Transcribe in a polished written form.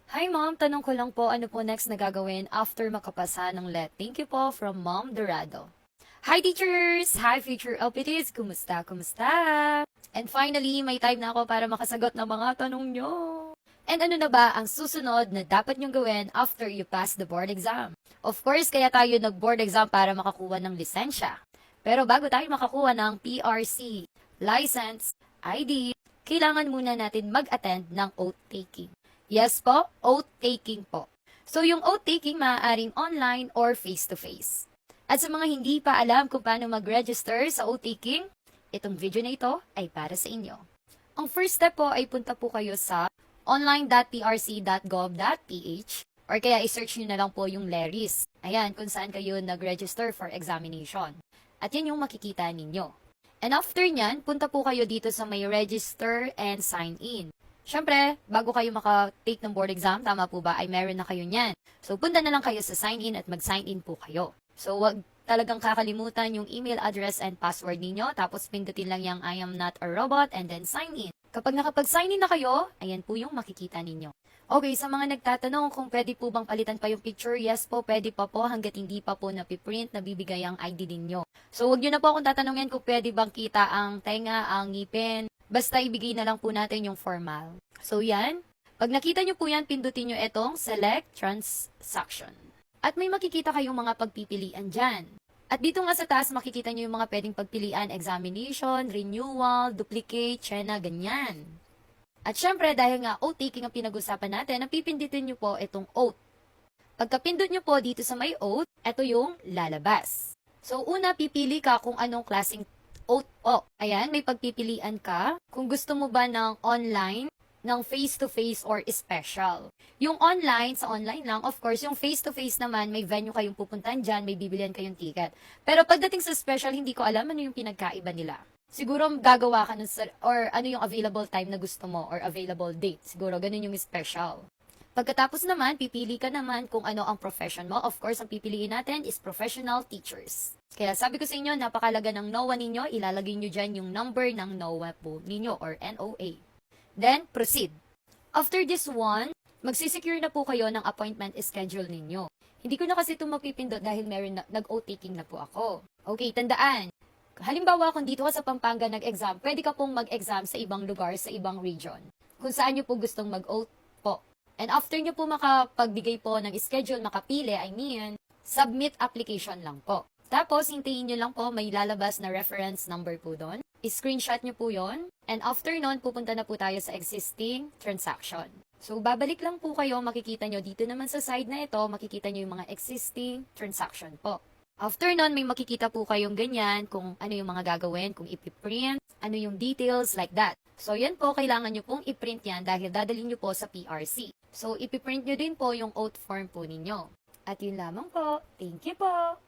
Hi ma'am, tanong ko lang po ano po next na gagawin after makapasa ng LET? Thank you po from Mom Dorado. Hi teachers! Hi future LPTs! Kumusta? Kumusta? And finally, may time na ako para makasagot ng mga tanong nyo. And ano na ba ang susunod na dapat nyong gawin after you pass the board exam? Of course, kaya tayo nag-board exam para makakuha ng lisensya. Pero bago tayo makakuha ng PRC, license, ID, kailangan muna natin mag-attend ng oath taking. Yes po, oath taking po. So yung oath taking maaaring online or face-to-face. At sa mga hindi pa alam kung paano mag-register sa oath taking, itong video na ito ay para sa inyo. Ang first step po ay punta po kayo sa online.prc.gov.ph or kaya i-search nyo na lang po yung LERIS. Ayan, kung saan kayo nag-register for examination. At yan yung makikita ninyo. And after nyan, punta po kayo dito sa may register and sign in. Siyempre, bago kayo maka-take ng board exam, tama po ba, ay meron na kayo nyan. So, punta na lang kayo sa sign in at mag-sign in po kayo. So, wag talagang kakalimutan yung email address and password ninyo, tapos pindutin lang yung I am not a robot and then sign in. Kapag nakapag-sign in na kayo, ayan po yung makikita ninyo. Okay, sa mga nagtatanong kung pwede po bang palitan pa yung picture, yes po, pwede pa po hanggat hindi pa po napiprint na bibigay ang ID ninyo. So, wag nyo na po akong tatanungin kung pwede bang kita ang tenga, ang ngipin, basta ibigay na lang po natin yung formal. So, yan. Pag nakita nyo po yan, pindutin nyo itong Select Transaction. At may makikita kayong mga pagpipilian dyan. At dito nga sa taas, makikita nyo yung mga pwedeng pagpilian, examination, renewal, duplicate, chena, ganyan. At syempre, dahil nga oath taking ang pinag-usapan natin, napipindutin nyo po itong oath. Pagkapindot nyo po dito sa may oath, ito yung lalabas. So, una, pipili ka kung anong klaseng oath po. Ayan, may pagpipilian ka. Kung gusto mo ba ng online, ng face-to-face or special. Yung online, sa online lang, of course, yung face-to-face naman, may venue kayong pupuntahan dyan, may bibilihan kayong ticket. Pero pagdating sa special, hindi ko alam ano yung pinagkaiba nila. Siguro gagawa ka nun sa, or ano yung available time na gusto mo, or available date. Siguro ganun yung special. Pagkatapos naman, pipili ka naman kung ano ang profession mo. Of course, ang pipiliin natin is professional teachers. Kaya sabi ko sa inyo, napakalaga ng NOA ninyo, ilalagay nyo dyan yung number ng NOA po ninyo, or NOA. Then, proceed. After this one, magsisecure na po kayo ng appointment schedule ninyo. Hindi ko na kasi ito mapipindot dahil nag-oath taking na po ako. Okay, tandaan. Halimbawa, kung dito ka sa Pampanga nag-exam, pwede ka pong mag-exam sa ibang lugar, sa ibang region. Kung saan nyo po gustong mag-oath po. And after nyo po makapagbigay po ng schedule, makapili, submit application lang po. Tapos, hintayin nyo lang po, may lalabas na reference number po doon. I-screenshot nyo po yon. And after nun, pupunta na po tayo sa existing transaction. So, babalik lang po kayo, makikita nyo dito naman sa side na ito, makikita nyo yung mga existing transaction po. After nun, may makikita po kayong ganyan, kung ano yung mga gagawin, kung ipiprint, ano yung details, like that. So, yan po, kailangan nyo pong iprint yan dahil dadalhin nyo po sa PRC. So, ipiprint nyo din po yung oath form po ninyo. At yun lamang po. Thank you po!